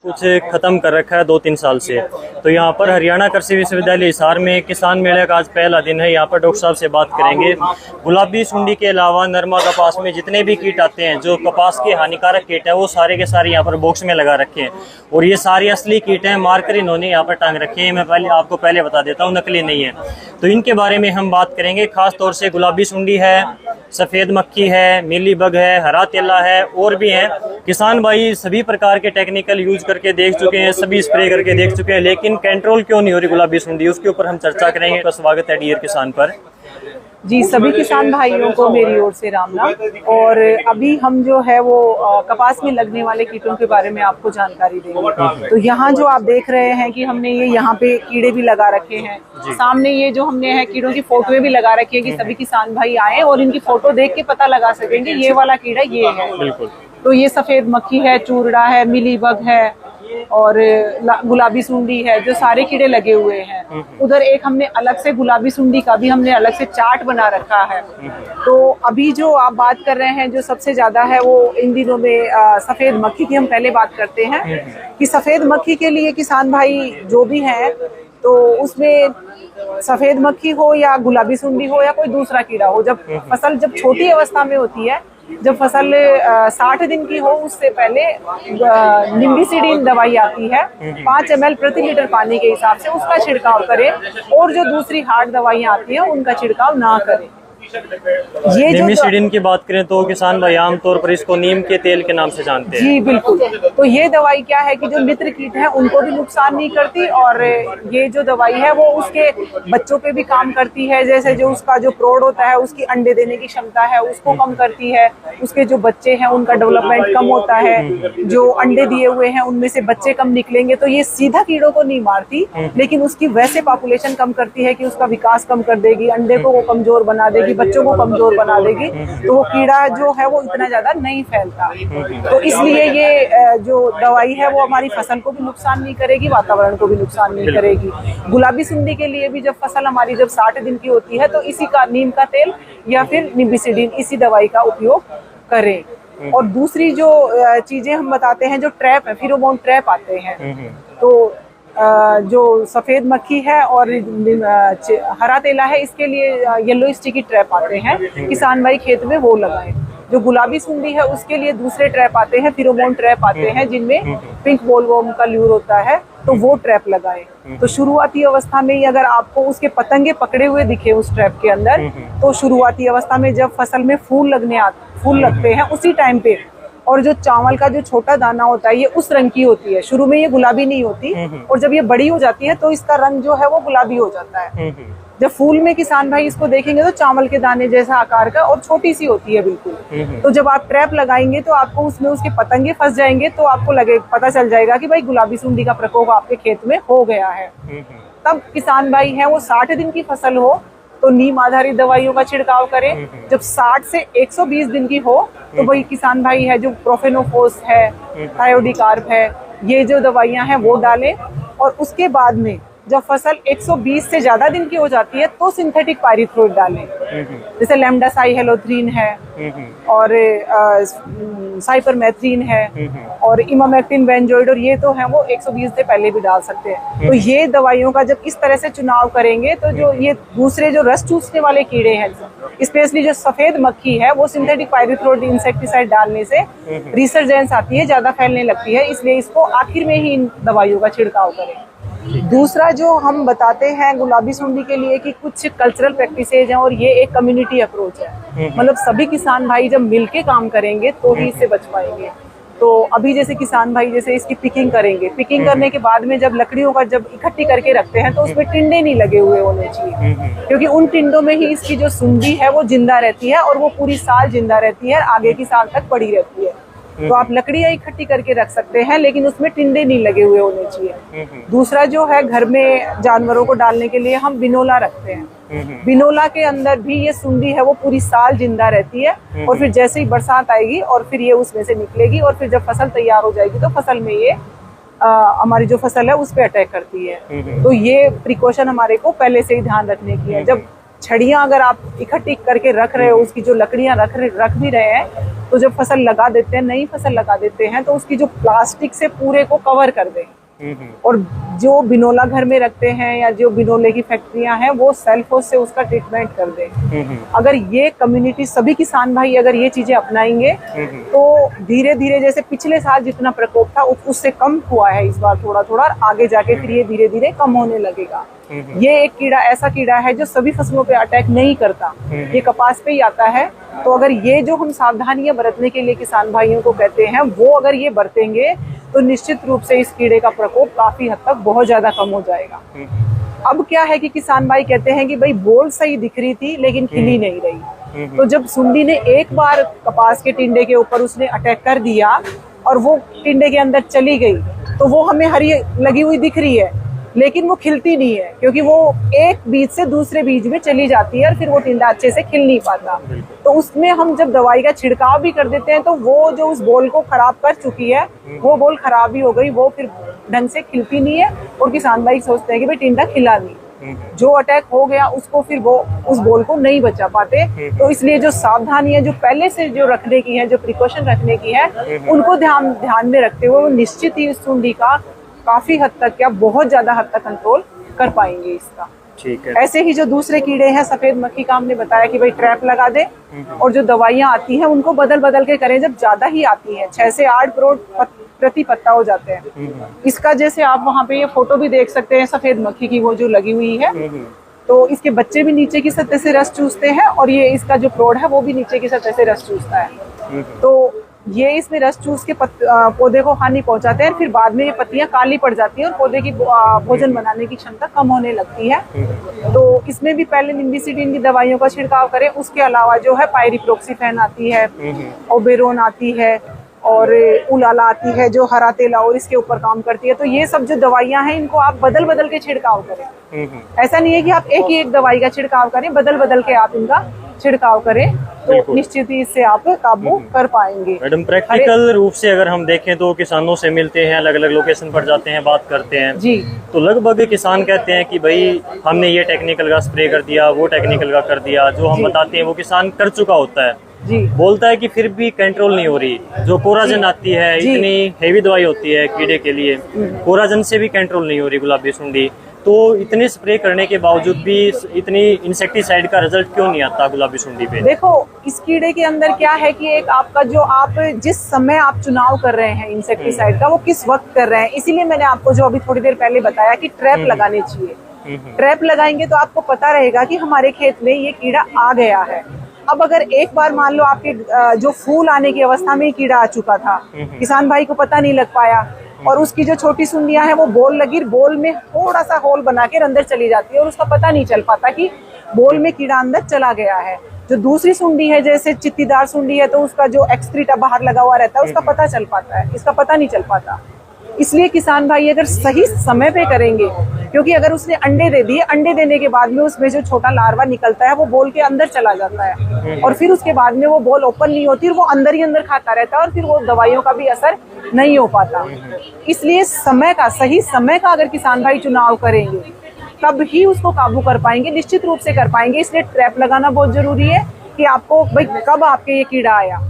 कुछ खत्म कर रखा है 2-3 साल से। तो यहाँ पर हरियाणा कृषि विश्वविद्यालय हिसार में किसान मेले का आज पहला दिन है। यहाँ पर डॉक्टर साहब से बात करेंगे। गुलाबी सुंडी के अलावा नरमा कपास में जितने भी कीट आते हैं, जो कपास के हानिकारक कीट हैं, वो सारे के सारे यहाँ पर बॉक्स में लगा रखे हैं और ये सारी असली कीट हैं। मार्कर इन्होंने यहाँ पर टांग रखे हैं। मैं आपको पहले बता देता हूँ, नकली नहीं है। तो इनके बारे में हम बात करेंगे। खास तौर से गुलाबी सुंडी है, सफ़ेद मक्खी है, मीली बग है, हरा तेला है और भी हैं। किसान भाई सभी प्रकार के टेक्निकल यूज करके देख चुके हैं, सभी स्प्रे करके देख चुके हैं, लेकिन कंट्रोल क्यों नहीं हो रही गुलाबी सुंडी, उसके ऊपर हम चर्चा करेंगे। तो स्वागत है डियर किसान पर। जी, सभी किसान भाइयों को मेरी ओर से राम राम। और अभी हम जो है वो कपास में लगने वाले कीटों के बारे में आपको जानकारी देंगे। तो यहाँ जो आप देख रहे हैं कि हमने ये यहाँ पे कीड़े भी लगा रखे हैं, सामने ये जो हमने है कीड़ों की फोटोएं भी लगा रखी है कि सभी किसान भाई आए और इनकी फोटो देख के पता लगा सकेंगे ये वाला कीड़ा ये है। बिल्कुल। तो ये सफेद मक्खी है, चूरड़ा है, मिली बग है और गुलाबी सुंडी है, जो सारे कीड़े लगे हुए हैं। उधर एक हमने अलग से गुलाबी सुंडी का भी हमने अलग से चार्ट बना रखा है। तो अभी जो आप बात कर रहे हैं, जो सबसे ज्यादा है वो इन दिनों में सफेद मक्खी की हम पहले बात करते हैं कि सफेद मक्खी के लिए किसान भाई जो भी है, तो उसमें सफेद मक्खी हो या गुलाबी सुंडी हो या कोई दूसरा कीड़ा हो, जब फसल जब छोटी अवस्था में होती है, जब फसल 60 दिन की हो, उससे पहले निम्बिसिडीन दवाई आती है 5 ml प्रति लीटर पानी के हिसाब से, उसका छिड़काव करें। और जो दूसरी हार्ड दवाइयाँ आती हैं उनका छिड़काव ना करें। ये निम्बिसिडीन की बात करें तो किसान भाई आमतौर पर इसको नीम के तेल के नाम से जानते हैं। जी बिल्कुल। तो ये दवाई क्या है कि जो मित्र कीट है उनको भी नुकसान नहीं करती, और ये जो दवाई है वो उसके बच्चों पे भी काम करती है। जैसे जो उसका जो प्रौढ़ होता है, उसकी अंडे देने की क्षमता है, उसको कम करती है। उसके जो बच्चे हैं उनका डेवलपमेंट कम होता है। जो अंडे दिए हुए हैं उनमें से बच्चे कम निकलेंगे। तो ये सीधा कीड़ों को नहीं मारती, लेकिन उसकी वैसे पॉपुलेशन कम करती है कि उसका विकास कम कर देगी, अंडे को वो कमजोर बना देगी, बच्चों को कमजोर बना देगी। तो वो कीड़ा जो है वो इतना ज्यादा नहीं फैलता। तो इसलिए ये जो दवाई है वो हमारी फसल को भी नुकसान नहीं करेगी, वातावरण को भी नुकसान नहीं करेगी। गुलाबी सुंडी के लिए भी जब फसल हमारी जब 60 दिन की होती है, तो इसी का नीम का तेल या फिर निम्बिसिडीन, इसी दवाई का उपयोग करें। और दूसरी जो चीजें हम बताते हैं, जो ट्रैप है, फेरोमोन ट्रैप आते हैं। तो जो सफेद मक्खी है और हरा तेला है, इसके लिए येलो स्टिकी ट्रैप आते हैं। किसान भाई खेत में वो लगाएं। जो गुलाबी सुंडी है उसके लिए दूसरे ट्रैप आते हैं, फेरोमोन ट्रैप आते हैं, जिनमें पिंक बोलवर्म का ल्यूर होता है, तो वो ट्रैप लगाएं। तो शुरुआती अवस्था में ही अगर आपको उसके पतंगे पकड़े हुए दिखे उस ट्रैप के अंदर, तो शुरुआती अवस्था में जब फसल में फूल लगते हैं उसी टाइम पे, और जो चावल का जो छोटा दाना होता है ये उस रंग की होती है, शुरू में ये गुलाबी नहीं होती, और जब ये बड़ी हो जाती है तो इसका रंग जो है वो गुलाबी हो जाता है। जब फूल में किसान भाई इसको देखेंगे तो चावल के दाने जैसा आकार का और छोटी सी होती है बिल्कुल। तो जब आप ट्रैप लगाएंगे तो आपको उसमें उसके पतंगे फंस जाएंगे, तो आपको पता चल जाएगा कि भाई गुलाबी सुंडी का प्रकोप आपके खेत में हो गया है। तब किसान भाई है वो 60 दिन की फसल हो तो नीम आधारित दवाइयों का छिड़काव करें। जब 60 से 120 दिन की हो तो वही किसान भाई है जो प्रोफेनोफोस है, थायोडिकार्प है, ये जो दवाइयां हैं वो डालें। और उसके बाद में जब फसल 120 से ज्यादा दिन की हो जाती है तो सिंथेटिक पाइरिथ्रोइड डालें, जैसे लैम्डासाइहेलोथ्रीन है और साइपरमेथ्रीन है और इमामेक्टिन बेंजोइड, और ये तो है वो 120 से पहले भी डाल सकते हैं। तो ये दवाइयों का जब इस तरह से चुनाव करेंगे तो जो ये दूसरे जो रस चूसने वाले कीड़े हैं, स्पेशली जो सफेद मक्खी है, वो सिंथेटिक पाइरिथ्रोइड इंसेक्टिसाइड डालने से रिसर्जेंस आती है, ज्यादा फैलने लगती है, इसलिए इसको आखिर में ही इन दवाइयों का छिड़काव करें। दूसरा जो हम बताते हैं गुलाबी सुंडी के लिए कि कुछ कल्चरल प्रैक्टिसेज हैं, और ये एक कम्युनिटी अप्रोच है। मतलब सभी किसान भाई जब मिलके काम करेंगे तो ही इससे बच पाएंगे। तो अभी जैसे किसान भाई जैसे इसकी पिकिंग करेंगे, पिकिंग करने के बाद में जब लकड़ियों का जब इकट्ठी करके रखते हैं तो उसमें टिंडे नहीं लगे हुए होने चाहिए, क्योंकि उन टिंडों में ही इसकी जो सुंडी है वो जिंदा रहती है और वो पूरी साल जिंदा रहती है, आगे की साल तक पड़ी रहती है। तो आप लकड़ियां इकट्ठी करके रख सकते हैं, लेकिन उसमें टिंडे नहीं लगे हुए होने चाहिए। दूसरा जो है, घर में जानवरों को डालने के लिए हम बिनोला रखते हैं। बिनोला के अंदर भी ये सुंडी है वो पूरी साल जिंदा रहती है, और फिर जैसे ही बरसात आएगी और फिर ये उसमें से निकलेगी, और फिर जब फसल तैयार हो जाएगी तो फसल में ये हमारी जो फसल है उस पर अटैक करती है। तो ये प्रिकॉशन हमारे को पहले से ही ध्यान रखने की है। जब छड़ियाँ अगर आप इकट्ठी करके रख रहे हो, उसकी जो लकड़ियाँ रख भी रहे हैं, तो जब फसल लगा देते हैं, नई फसल लगा देते हैं, तो उसकी जो प्लास्टिक से पूरे को कवर कर दें। और जो बिनोला घर में रखते हैं या जो बिनोले की फैक्ट्रियां हैं, वो सेल्फोस से उसका ट्रीटमेंट कर दें। अगर ये कम्युनिटी, सभी किसान भाई अगर ये चीजें अपनाएंगे तो धीरे धीरे, जैसे पिछले साल जितना प्रकोप था उससे कम हुआ है इस बार थोड़ा थोड़ा, आगे जाके फिर ये धीरे धीरे कम होने लगेगा। ये एक कीड़ा ऐसा कीड़ा है जो सभी फसलों पे अटैक नहीं करता, ये कपास पे ही आता है। तो अगर ये जो हम सावधानियां बरतने के लिए किसान भाइयों को कहते हैं, वो अगर ये बरतेंगे तो निश्चित रूप से इस कीड़े का प्रकोप काफी हद तक बहुत ज्यादा कम हो जाएगा। अब क्या है कि किसान भाई कहते हैं कि भाई बोल सही दिख रही थी लेकिन खिली नहीं रही। तो जब सुंडी ने एक बार कपास के टिंडे के ऊपर उसने अटैक कर दिया और वो टिंडे के अंदर चली गई, तो वो हमें हरी लगी हुई दिख रही है लेकिन वो खिलती नहीं है, क्योंकि वो एक बीज से दूसरे बीज में चली जाती है और फिर वो टिंडा अच्छे से खिल नहीं पाता। तो उसमें हम जब दवाई का छिड़काव भी कर देते हैं तो वो जो उस बोल को खराब कर चुकी है, वो बोल खराब ही हो गई, वो फिर ढंग से खिलती नहीं है। और किसान भाई सोचते हैं कि भाई टिंडा खिला नहीं, जो अटैक हो गया उसको फिर वो उस बोल को नहीं बचा पाते। तो इसलिए जो सावधानियां जो पहले से जो रखने की है, जो प्रिकॉशन रखने की है, उनको ध्यान में रखते हुए वो निश्चित ही इस सुंडी का काफी हद तक, क्या बहुत ज्यादा हद तक कंट्रोल कर पाएंगे इसका। ठीक है। ऐसे ही जो दूसरे कीड़े हैं, सफेद मक्खी का हमने बताया कि भाई ट्रैप लगा दे, और जो दवाइयां आती हैं उनको बदल बदल के करें। जब ज्यादा ही आती हैं, 6 से 8 करोड़ प्रति पत्ता हो जाते हैं। इसका जैसे आप वहाँ पे ये फोटो भी देख सकते हैं सफेद मक्खी की, वो जो लगी हुई है, तो इसके बच्चे भी नीचे की सतह से रस चूसते हैं और ये इसका जो प्रौढ़ है वो भी नीचे की सतह से रस चूसता है। तो ये इसमें रस चूस के पौधे को हानि पहुंचाते हैं, फिर बाद में ये पत्तियां काली पड़ जाती हैं और पौधे की भोजन बनाने की क्षमता कम होने लगती है। तो इसमें भी पहले निम्बिसिडिन की दवाइयों का छिड़काव करें। उसके अलावा जो है पायरिप्रोक्सीफेन आती है, ओबेरोन आती है और उलाला आती है जो हरा तेल और इसके ऊपर काम करती है। तो ये सब जो दवाइयां हैं इनको आप बदल बदल के छिड़काव करें। ऐसा नहीं है कि आप एक ही एक दवाई का छिड़काव करें, बदल बदल के आप इनका छिड़काव करें, तो निश्चित ही इससे आप काबू कर पाएंगे। मैडम, प्रैक्टिकल रूप से अगर हम देखें तो किसानों से मिलते हैं, अलग अलग लोकेशन पर जाते हैं, बात करते हैं जी, तो लगभग किसान कहते हैं कि भाई हमने ये टेक्निकल का स्प्रे कर दिया, वो टेक्निकल का कर दिया। जो हम बताते हैं वो किसान कर चुका होता है जी, बोलता है कि फिर भी कंट्रोल नहीं हो रही। जो कोराजन आती है, इतनी हेवी दवाई होती है कीड़े के लिए, कोराजन से भी कंट्रोल नहीं हो रही गुलाबी सुंडी। तो इतने स्प्रे करने के बावजूद भी इतनी इंसेक्टिसाइड का रिजल्ट क्यों नहीं आता गुलाबी सुंडी पे? देखो, इस कीड़े के अंदर क्या है कि एक आपका जो आप जिस समय आप चुनाव कर रहे हैं इंसेक्टिसाइड का, वो किस वक्त कर रहे हैं। इसीलिए मैंने आपको जो अभी थोड़ी देर पहले बताया कि ट्रैप लगाने चाहिए। ट्रैप लगाएंगे तो आपको पता रहेगा कि हमारे खेत में ये कीड़ा आ गया है। अब अगर एक बार मान लो आपके जो फूल आने की अवस्था में कीड़ा आ चुका था, किसान भाई को पता नहीं लग पाया और उसकी जो छोटी सुंडियां हैं वो बोल लगी, बोल में थोड़ा सा होल बना के अंदर चली जाती है और उसका पता नहीं चल पाता कि बोल में कीड़ा अंदर चला गया है। जो दूसरी सुंडी है, जैसे चित्तीदार सुंडी है, तो उसका जो एक्सक्रीटा बाहर लगा हुआ रहता है उसका पता चल पाता है, इसका पता नहीं चल पाता। इसलिए किसान भाई अगर सही समय पे करेंगे, क्योंकि अगर उसने अंडे दे दिए, अंडे देने के बाद में उसमें जो छोटा लार्वा निकलता है वो बोल के अंदर चला जाता है और फिर उसके बाद में वो बोल ओपन नहीं होती और वो अंदर ही अंदर खाता रहता है और फिर वो दवाइयों का भी असर नहीं हो पाता। इसलिए समय का, सही समय का अगर किसान भाई चुनाव करेंगे तब ही उसको काबू कर पाएंगे, निश्चित रूप से कर पाएंगे। इसलिए ट्रैप लगाना बहुत जरूरी है कि आपको भाई कब आपके ये कीड़ा आया,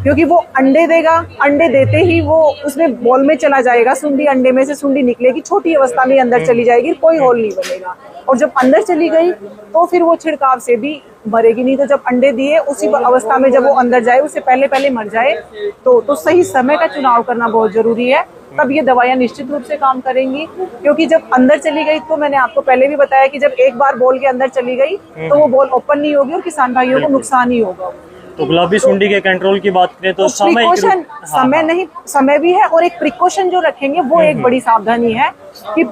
क्योंकि वो अंडे देगा, अंडे देते ही वो उसमें बॉल में चला जाएगा, सुंडी अंडे में से सुंडी निकलेगी, छोटी अवस्था में अंदर चली जाएगी, कोई होल नहीं बनेगा। और जब अंदर चली गई तो फिर वो छिड़काव से भी मरेगी नहीं। तो जब अंडे दिए उसी अवस्था में जब वो अंदर जाए, उससे पहले पहले मर जाए, तो सही समय का चुनाव करना बहुत जरूरी है। तब ये दवाइयां निश्चित रूप से काम करेंगी, क्योंकि जब अंदर चली गई, तो मैंने आपको पहले भी बताया कि जब एक बार बॉल के अंदर चली गई तो वो बॉल ओपन नहीं होगी और किसान भाइयों को नुकसान ही होगा। तो गुलाबी सुंडी के कंट्रोल की बात करें तो समय भी है और एक प्रिकॉशन जो रखेंगे वो एक बड़ी सावधानी है कि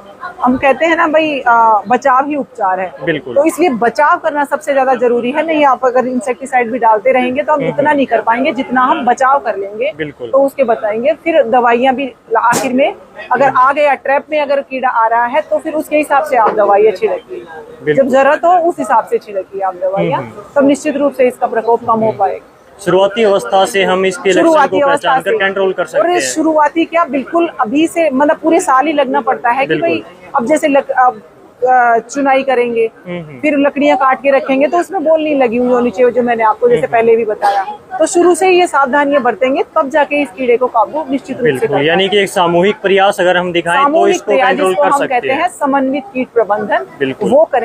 हम कहते हैं ना भाई, बचाव ही उपचार है। बिल्कुल। तो इसलिए बचाव करना सबसे ज्यादा जरूरी है। नहीं, आप अगर इंसेक्टिसाइड भी डालते रहेंगे तो हम उतना नहीं कर पाएंगे जितना हम बचाव कर लेंगे। बिल्कुल। तो उसके बताएंगे। फिर दवाइयां भी आखिर में, अगर आ गया ट्रैप में, अगर कीड़ा आ रहा है तो फिर उसके हिसाब से आप दवाइयां छिड़किए, जब जरूरत हो उस हिसाब से छिड़किए आप दवाइयां, तब निश्चित रूप से इसका प्रकोप कम हो पाएगा। शुरुआती अवस्था से हम इसके लक्षण को पहचान कर कंट्रोल कर सकते हैं। शुरुआती क्या, बिल्कुल अभी से, मतलब पूरे साल ही लगना पड़ता है कि भाई अब जैसे चुनाई करेंगे, फिर लकड़ियां काट के रखेंगे तो उसमें बोल नहीं लगी हुई होनी चाहिए, जो मैंने आपको जैसे पहले भी बताया। तो शुरू से ही ये सावधानियां बरतेंगे तब जाके इस कीड़े को काबू निश्चित रूप से बिल्कुल, करना यानी कि एक सामूहिक प्रयास अगर हम दिखाएं तो सामूहिक इसको प्रयास कंट्रोल जिसको कर हम सकते कहते हैं हैं। समन्वित कीट प्रबंधन, बिल्कुल। वो करें।